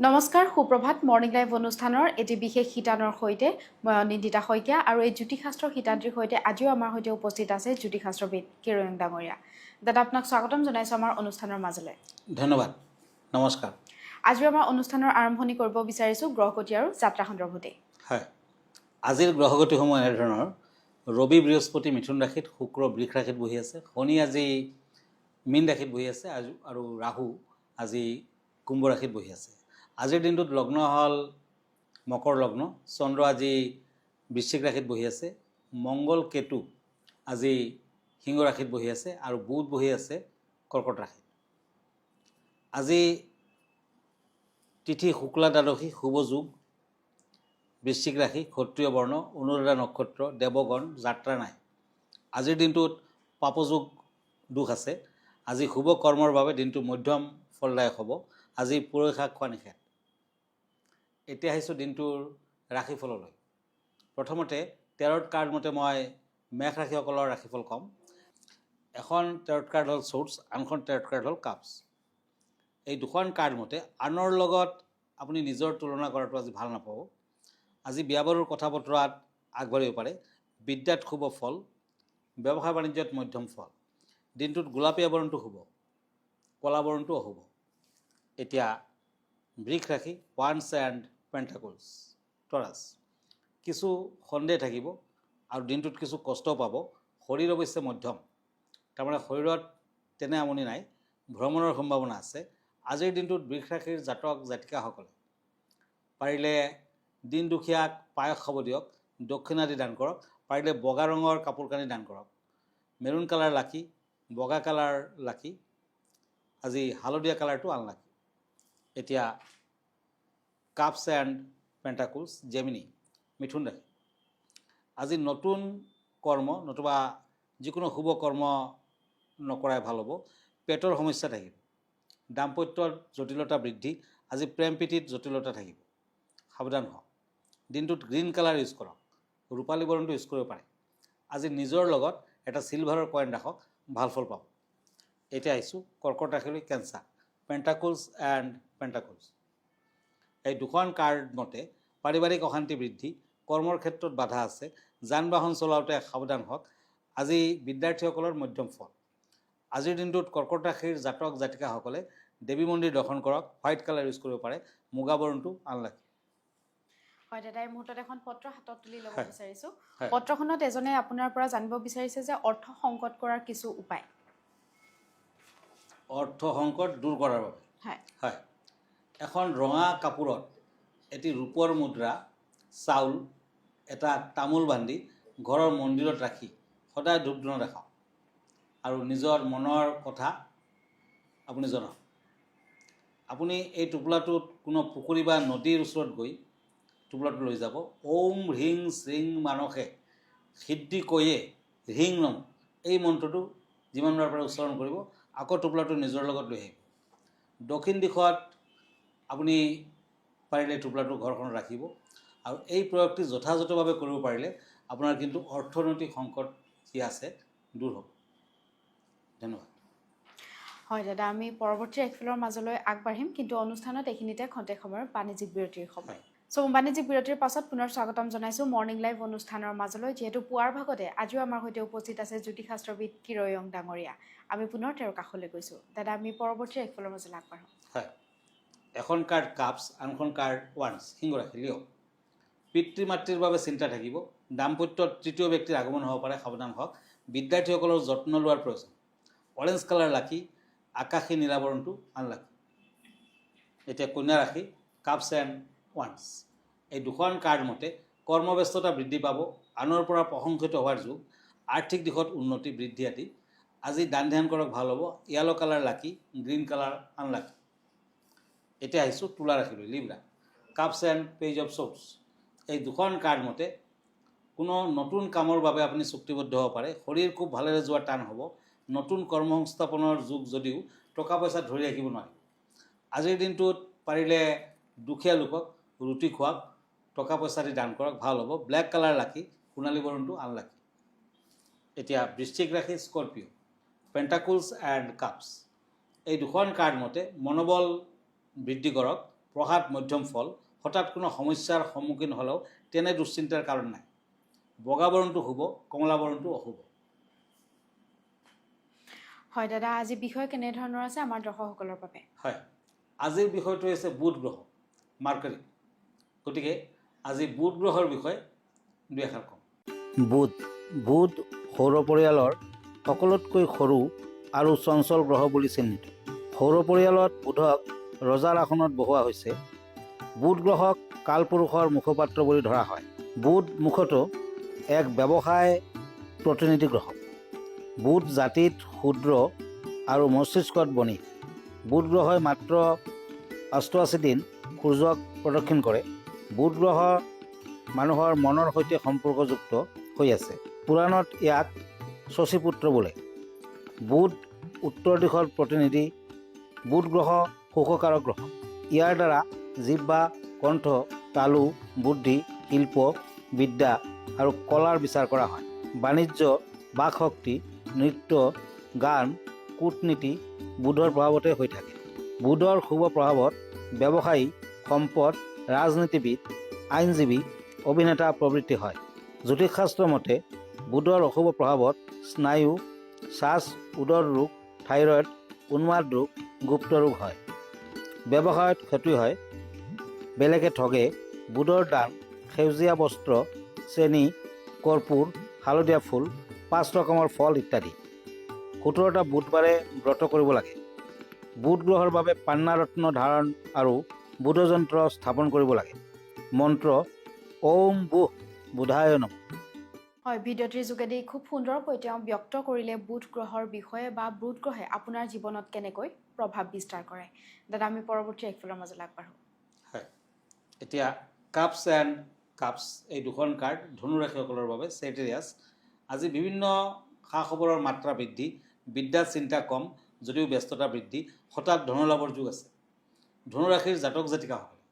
নমস্কাৰ সুপ্ৰভাত morning live অনুষ্ঠানৰ এটি বিশেষ শিতানৰ সৈতে মই অনিন্দিতা শইকীয়া আৰু এই জ্যোতিষাস্ত্ৰ শিতান্ত্ৰীৰ সৈতে আজিও আমাৰ সৈতে উপস্থিত আছে জ্যোতিষাস্ত্ৰবিদ কিৰণ ডাঙৰীয়া। দাদা আপোনাক স্বাগতম জনাইছোঁ আমাৰ অনুষ্ঠানৰ মাজলৈ। ধন্যবাদ, নমস্কাৰ। আজিও আমাৰ অনুষ্ঠানৰ আৰম্ভণি কৰিব বিচাৰিছোঁ গ্ৰহগতি আৰু যাত্ৰা সন্দৰ্ভতে। হয়, আজিৰ গ্ৰহগতিসমূহ এনেধৰণৰ: ৰবি বৃহস্পতি মিথুন ৰাশিত, শুক্ৰ বৃষ ৰাশিত বহি আছে, শনি আজি মীন ৰাশিত বহি আছে আৰু ৰাহু আজি কুম্ভ ৰাশিত বহি আছে। আজিৰ দিনটোত লগ্ন হ'ল মকৰ লগ্ন, চন্দ্ৰ আজি বৃশ্চিক ৰাশিত বহি আছে, মংগল কেতু আজি সিংহ ৰাশিত বহি আছে আৰু বুধ বহি আছে কৰ্কট ৰাশিত। আজি তিথি শুক্লা দ্বাদশী, শুভ যোগ, বৃশ্চিক ৰাশি, ক্ষত্ৰিয় বৰ্ণ, অনুৰাধা নক্ষত্ৰ, দেৱগণ, যাত্ৰা নাই। আজিৰ দিনটোত পাপযোগ দোষ আছে। আজি শুভ কৰ্মৰ বাবে দিনটো মধ্যম ফলদায়ক হ'ব। আজি পুৰৈ শাক খোৱা নিষেধ। এতিয়া আহিছোঁ দিনটোৰ ৰাশিফললৈ। প্ৰথমতে টেৰট কাৰ্ড মতে মই মেষ ৰাশিসকলৰ ৰাশিফল ক'ম। এখন টেৰট কাৰ্ড হ'ল চ'ৰ্টছ, আনখন টেৰট কাৰ্ড হ'ল কাপছ। এই দুখন কাৰ্ড মতে আনৰ লগত আপুনি নিজৰ তুলনা কৰাটো আজি ভাল নাপাব। আজি বিয়া বাৰুৰ কথা বতৰাত আগবাঢ়িব পাৰে। বিদ্যাত শুভ ফল, ব্যৱসায় বাণিজ্যত মধ্যম ফল। দিনটোত গোলাপী আৱৰণটো শুভ, কলা বৰণটো অশুভ। এতিয়া বৃষ ৰাশি, ওৱান্স এণ্ড পেণ্টাকলছ, টৰাছ। কিছু সন্দেহ থাকিব আৰু দিনটোত কিছু কষ্টও পাব। শৰীৰ অৱশ্যে মধ্যম, তাৰমানে শৰীৰত তেনে আমনি নাই, ভ্ৰমণৰ সম্ভাৱনা আছে। আজিৰ দিনটোত বৃষ ৰাশিৰ জাতক জাতিকাসকলে পাৰিলে দিন দুখীয়াক পায়স খাব দিয়ক, দক্ষিণা দি দান কৰক। পাৰিলে বগা ৰঙৰ কাপোৰ কানি দান কৰক। মেৰুণ কালাৰ লাকি, বগা কালাৰ লাকি, আজি হালধীয়া কালাৰটো আনলাকি। এতিয়া কাপছ এণ্ড পেণ্টাকলছ, জেমিনি, মিথুন ৰাশি। আজি নতুন কৰ্ম নতুবা যিকোনো শুভ কৰ্ম নকৰাই ভাল হ'ব। পেটৰ সমস্যা থাকিব, দাম্পত্যৰ জটিলতা বৃদ্ধি। আজি প্ৰেম প্ৰীতিত জটিলতা থাকিব, সাৱধান হওক। দিনটোত গ্ৰীণ কালাৰ ইউজ কৰক, ৰূপালী বৰণটো ইউজ কৰিব পাৰে। আজি নিজৰ লগত এটা চিলভাৰৰ কইন ৰাখক, ভাল ফল পাব। এতিয়া আহিছোঁ কৰ্কট ৰাশিলৈ, কেঞ্চাৰ, পেণ্টাকলছ এণ্ড পেণ্টাকলছ। এই দুখন কাৰ্ড মতে পাৰিবাৰিক অশান্তি বৃদ্ধি, কৰ্মৰ ক্ষেত্ৰত বাধা আছে, যান বাহন চলাওঁতে সাৱধান হওক। আজি বিদ্যাৰ্থীসকলৰ মধ্যম ফল। আজিৰ দিনটোত কৰ্কট ৰাশিৰ জাতক জাতিকাসকলে দেৱী মন্দিৰ দৰ্শন কৰক, হোৱাইট কালাৰ ইউজ কৰিব পাৰে, মুগা বৰণটো আনলাকি। হয় দাদা, এই মুহূৰ্তত এখন পত্ৰ হাতত তুলি ল'ব বিচাৰিছোঁ। পত্ৰখনত এজনে আপোনাৰ পৰা জানিব বিচাৰিছে যে অৰ্থ সংকট কৰাৰ কিছু উপায়। অৰ্থ সংকট দূৰ কৰাৰ বাবে হয়, এখন ৰঙা কাপোৰত এটি ৰূপৰ মুদ্ৰা, চাউল, এটা তামোল বান্ধি ঘৰৰ মন্দিৰত ৰাখি সদায় ধূপ ধূনা দেখাওক আৰু নিজৰ মনৰ কথা আপুনি জনাওক। আপুনি এই টোপোলাটোত কোনো পুখুৰী বা নদীৰ ওচৰত গৈ টোপোলাটো লৈ যাব। ওম হ্ৰিং শ্ৰীং মানসে সিদ্ধি কৈয়ে হ্ৰিং নম, এই মন্ত্ৰটো যিমানবাৰ পাৰে উচ্চাৰণ কৰিব। আকৌ টোপোলাটো নিজৰ লগত লৈ আহিব। দক্ষিণ দিশত আপুনি পাৰিলে টোপোলাটো ঘৰখনত ৰাখিব আৰু এই প্ৰয়োগটি যথাযথভাৱে কৰিব পাৰিলে আপোনাৰ কিন্তু অৰ্থনৈতিক সংকট যি আছে দূৰ হ'ব। ধন্যবাদ। হয় দাদা, আমি পৰৱৰ্তী ৰাশিফলৰ মাজলৈ আগবাঢ়িম, কিন্তু অনুষ্ঠানত এইখিনিতে খন্তেক সময়ৰ বাণিজ্যিক বিৰতিৰ সময়। বাণিজ্যিক বিৰতিৰ পাছত পুনৰ স্বাগতম জনাইছোঁ মৰ্নিং লাইভ অনুষ্ঠানৰ মাজলৈ। যিহেতু পুৱাৰ ভাগতে আজিও আমাৰ সৈতে উপস্থিত আছে জ্যোতিষাস্ত্ৰবিদ কিৰণ ডাঙৰীয়া। আমি পুনৰ তেওঁৰ কাষলৈ গৈছোঁ। দাদা, আমি পৰৱৰ্তী ৰাশিফলৰ মাজলৈ আগবাঢ়োঁ। হয়, এখন কাৰ্ড কাপছ, আনখন কাৰ্ড ওৱান্স, সিংহ ৰাশি, লিঅ'। পিতৃ মাতৃৰ বাবে চিন্তা থাকিব। দাম্পত্যত তৃতীয় ব্যক্তিৰ আগমন হ'ব পাৰে, সাৱধান হওক। বিদ্যাৰ্থীসকলৰ যত্ন লোৱাৰ প্ৰয়োজন। অৰেঞ্জ কালাৰ লাকি, আকাশী নীলাবৰণটো আনলাকি। এতিয়া কন্যা ৰাশি, কাপছ এণ্ড ওৱান্স। এই দুখন কাৰ্ড মতে কৰ্মব্যস্ততা বৃদ্ধি পাব, আনৰ পৰা প্ৰশংসিত হোৱাৰ যুগ, আৰ্থিক দিশত উন্নতি বৃদ্ধি আদি। আজি দান ধ্যান কৰক, ভাল হ'ব। Yellow colour lucky, green colour unlucky. এতিয়া আহিছোঁ তুলা ৰাশিলৈ, Libra, cups and page of swords. এই দুখন কাৰ্ড মতে কোনো নতুন কামৰ বাবে আপুনি চুক্তিবদ্ধ হ'ব পাৰে। শৰীৰ খুব ভালেৰে যোৱা টান হ'ব। নতুন কৰ্ম সংস্থাপনৰ যুগ যদিও টকা পইচা ধৰি ৰাখিব নোৱাৰিব। আজিৰ দিনটোত পাৰিলে দুখীয়া লোকক ৰুটি খুৱাওক, টকা পইচা দি দান কৰক, ভাল হ'ব। ব্লেক কালাৰ লাকি, সোণালী বৰণটো আনলাকি। এতিয়া বৃশ্চিক ৰাশি, স্কৰ্পিঅ, পেণ্টাকলছ এণ্ড কাপছ। এই দুখন কাৰ্ড মতে মনোবল বৃদ্ধি কৰক, প্ৰসাদ মধ্যম ফল, হঠাৎ কোনো সমস্যাৰ সন্মুখীন হ'লেও তেনে দুশ্চিন্তাৰ কাৰণ নাই। বগা বৰণটো শুভ, কমলা বৰণটো অশুভ। হয় দাদা, আজি বিষয় কেনেধৰণৰ আছে আমাৰ দৰ্শকসকলৰ বাবে? হয়, আজিৰ বিষয়টো হৈছে বুধ গ্ৰহ, মাৰ্কাৰী। গতিকে আজি বুধ গ্ৰহৰ বিষয়ে দুই এষাৰ কম। বুধ সৌৰ পৰিয়ালৰ সকলোতকৈ সৰু আৰু চঞ্চল গ্ৰহ বুলি চিহ্নিত। সৌৰ পৰিয়ালত বুধক ৰজাৰ আসনত বহোৱা হৈছে। বুধ গ্ৰহক কালপুৰুষৰ মুখপাত্ৰ বুলি ধৰা হয়। বুধ মুঠতো এক ব্যৱসায় প্ৰতিনিধি গ্ৰহ। বুধ জাতিত ক্ষুদ্ৰ আৰু মস্তিষ্কত বণিক। বুধ গ্ৰহই মাত্ৰ 88 দিন সূৰ্যক প্ৰদক্ষিণ কৰে। বুধ গ্ৰহ মানুহৰ মনৰ সৈতে সম্পৰ্কযুক্ত হৈ আছে। পুৰাণত ইয়াক শশীপুত্ৰ বোলে। বুধ উত্তৰ দিশৰ প্ৰতিনিধি। বুধ গ্ৰহ সুখকাৰক গ্ৰহ। ইয়াৰ দ্বাৰা জিহ্বা, কণ্ঠ, তালু, বুদ্ধি, শিল্প, বিদ্যা আৰু কলাৰ বিচাৰ কৰা হয়। বাণিজ্য, বাকশক্তি, নৃত্য, গান, কূটনীতি বুধৰ প্ৰভাৱতে হৈ থাকে। বুধৰ শুভ প্ৰভাৱত ব্যৱসায়ী, সম্পদ, ৰাজনীতিবিদ, আইনজীৱী, অভিনেতা প্ৰবৃত্তি হয়। জ্যোতিষশাস্ত্ৰ মতে বুধৰ অশুভ প্ৰভাৱত স্নায়ু, শ্বাস, উদৰ ৰোগ, থাইৰয়ড, উন্মাদ ৰোগ, গুপ্ত ৰোগ হয়। ব্যৱসায়ত ক্ষতি হয়। বেলেগে ঠগে। বুধৰ দান সেউজীয়া বস্ত্ৰ, চেনি, কৰ্পূৰ, হালধীয়া ফুল, 5 ৰকমৰ ফল ইত্যাদি। 17টা বুধবাৰে ব্ৰত কৰিব লাগে। বুধ গ্ৰহৰ বাবে পান্না ৰত্ন ধাৰণ আৰু বুধ যন্ত্ৰ স্থাপন কৰিব লাগে। মন্ত্ৰ ওম বুধ বুধায় নমঃ। হয়, ভিডিঅ'টিৰ যোগেদি খুব সুন্দৰকৈ তেওঁ ব্যক্ত কৰিলে বুধ গ্ৰহৰ বিষয়ে বা বুধ গ্ৰহে আপোনাৰ জীৱনত কেনেকৈ প্ৰভাৱ বিস্তাৰ কৰে। দাদা, আমি পৰৱৰ্তী ৰাশিফলৰ মাজলৈ আগবাঢ়োঁ। হয়, এতিয়া কাপছ এণ্ড কাপছ এই দুখন কাৰ্ড ধনুৰাশিসকলৰ বাবে চেটেৰিয়াছ। আজি বিভিন্ন খা খবৰৰ মাত্ৰা বৃদ্ধি, বিদ্যা চিন্তা কম যদিও ব্যস্ততা বৃদ্ধি, হঠাৎ ধনলাভৰ যুগ আছে। ধনুৰাশিৰ জাতক জাতিকাসকলে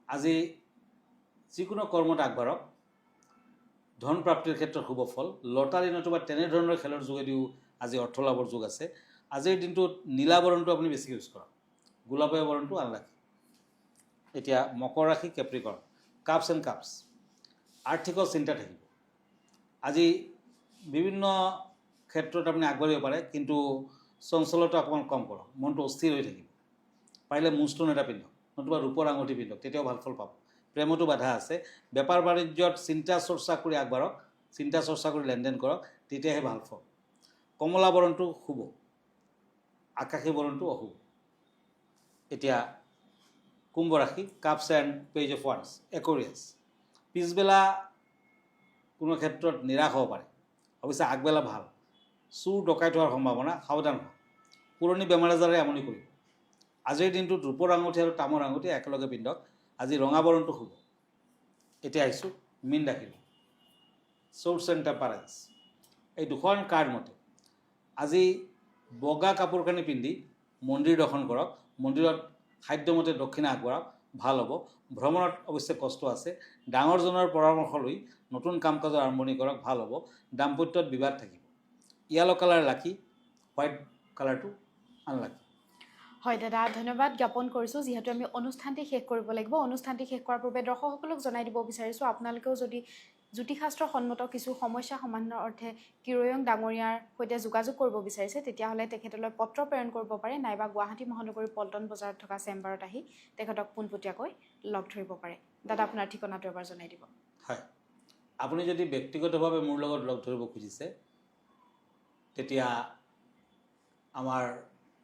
আজি যিকোনো কৰ্মত আগবাঢ়ক। ধন প্ৰাপ্তিৰ ক্ষেত্ৰত শুভ ফল। লটাৰী নতুবা তেনেধৰণৰ খেলৰ যোগেদিও আজি অৰ্থ লাভৰ যুগ আছে। আজিৰ দিনটোত নীলা বৰণটো আপুনি বেছিকৈ ইউজ কৰক, গোলাপীয়া বৰণটো আনলাকি। এতিয়া মকৰ ৰাশি, কেপ্ৰিকৰ্ণ, কাপছ এণ্ড কাপছ। আৰ্থিকৰ চিন্তা থাকিব। আজি বিভিন্ন ক্ষেত্ৰত আপুনি আগবাঢ়িব পাৰে, কিন্তু চঞ্চলতা অকণমান কম কৰক। মনটো অস্থিৰ হৈ থাকিব। পাৰিলে মুষ্টন এটা পিন্ধক, নতুবা ৰূপৰ আঙুঠি পিন্ধক, তেতিয়াও ভাল ফল পাব। প্ৰেমতো বাধা আছে। বেপাৰ বাণিজ্যত চিন্তা চৰ্চা কৰি আগবাঢ়ক, চিন্তা চৰ্চা কৰি লেনদেন কৰক, তেতিয়াহে ভাল ফল। কমলা বৰণটো শুভ, আকাশী বৰণটো অশুভ। এতিয়া কুম্ভ ৰাশি, কাপছ এণ্ড পেজ অফ ওৱান্স, একুৰিয়াছ। পিছবেলা কোনো ক্ষেত্ৰত নিৰাশ হ'ব পাৰে, অৱশ্যে আগবেলা ভাল। চুৰ ডকাইত হোৱাৰ সম্ভাৱনা, সাৱধান হোৱা। পুৰণি বেমাৰ আজাৰে আমনি কৰিব। আজিৰ দিনটোত ৰূপৰ আঙুঠি আৰু তামৰ আঙুঠি একেলগে পিন্ধক। আজি ৰঙা বৰণটো শুভ। এতিয়া আহিছোঁ মীন ৰাশিলৈ, চ'ৰ্চ এণ্ড টেম্পাৰেন্স। এই দুখন কাৰ্ড মতে আজি বগা কাপোৰ কানি পিন্ধি মন্দিৰ দৰ্শন কৰক। মন্দিৰত খাদ্যমতে দক্ষিণা আগবঢ়াওক, ভাল হ'ব। ভ্ৰমণত অৱশ্যে কষ্ট আছে। ডাঙৰজনৰ পৰামৰ্শ লৈ নতুন কাম কাজৰ আৰম্ভণি কৰক, ভাল হ'ব। দাম্পত্যত বিবাদ থাকিব। য়েলো কালাৰ লাকি, হোৱাইট কালাৰটো আনলাকি। হয় দাদা, ধন্যবাদ জ্ঞাপন কৰিছোঁ। যিহেতু আমি অনুষ্ঠানটি শেষ কৰিব লাগিব, অনুষ্ঠানটি শেষ কৰাৰ পূৰ্বে দৰ্শকসকলক জনাই দিব বিচাৰিছোঁ, আপোনালোকেও যদি জ্যোতিষশাস্ত্ৰ সন্মত কিছু সমস্যা সমাধানৰ অৰ্থে কিৰয়ং ডাঙৰীয়াৰ সৈতে যোগাযোগ কৰিব বিচাৰিছে, তেতিয়াহ'লে তেখেতলৈ পত্ৰ প্ৰেৰণ কৰিব পাৰে, নাইবা গুৱাহাটী মহানগৰীৰ পল্টন বজাৰত থকা চেম্বাৰত আহি তেখেতক পোনপটীয়াকৈ লগ ধৰিব পাৰে। দাদা, আপোনাৰ ঠিকনাটো এবাৰ জনাই দিব। হয়, আপুনি যদি ব্যক্তিগতভাৱে মোৰ লগত লগ ধৰিব খুজিছে, তেতিয়া আমাৰ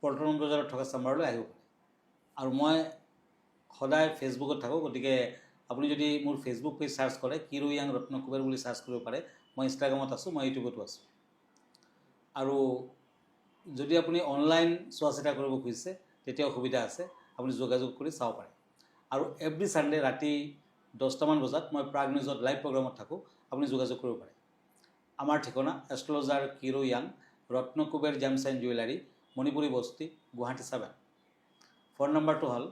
পল্টন বজাৰত থকা চেম্বাৰলৈ আহিব পাৰে। আৰু মই সদায় ফেচবুকত থাকোঁ, গতিকে আপুনি যদি মোৰ ফেচবুক পেজ চাৰ্চ কৰে, কিৰয়াং ৰত্নকুবেৰ বুলি চাৰ্চ কৰিব পাৰে। মই ইনষ্টাগ্ৰামত আছোঁ, মই ইউটিউবতো আছোঁ। আৰু যদি আপুনি অনলাইন চোৱা চিতা কৰিব খুজিছে, তেতিয়াও সুবিধা আছে, আপুনি যোগাযোগ কৰি চাব পাৰে। আৰু এভৰি ছানডে ৰাতি 10টামান বজাত মই প্ৰাগ নিউজত লাইভ প্ৰগ্ৰামত থাকোঁ, আপুনি যোগাযোগ কৰিব পাৰে। আমাৰ ঠিকনা astrologer Kirayang, Ratnakuber gems and jewellery, Manipuri Basti, Guwahati 7। Phone নম্বৰটো হ'ল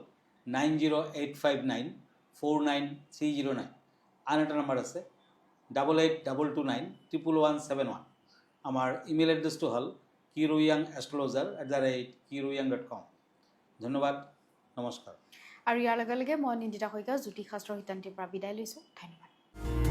9085949309। আন এটা নম্বৰ আছে 8822911171। আমাৰ ইমেইল এড্ৰেছটো হ'ল kiroyangastrologer@kiroyang.com। ধন্যবাদ, নমস্কাৰ। আৰু ইয়াৰ লগে লগে মই নিন্দিতা শইকীয়া জ্যোতিষশাস্ত্ৰ শিতান্তিৰ পৰা বিদায় লৈছোঁ ধন্যবাদ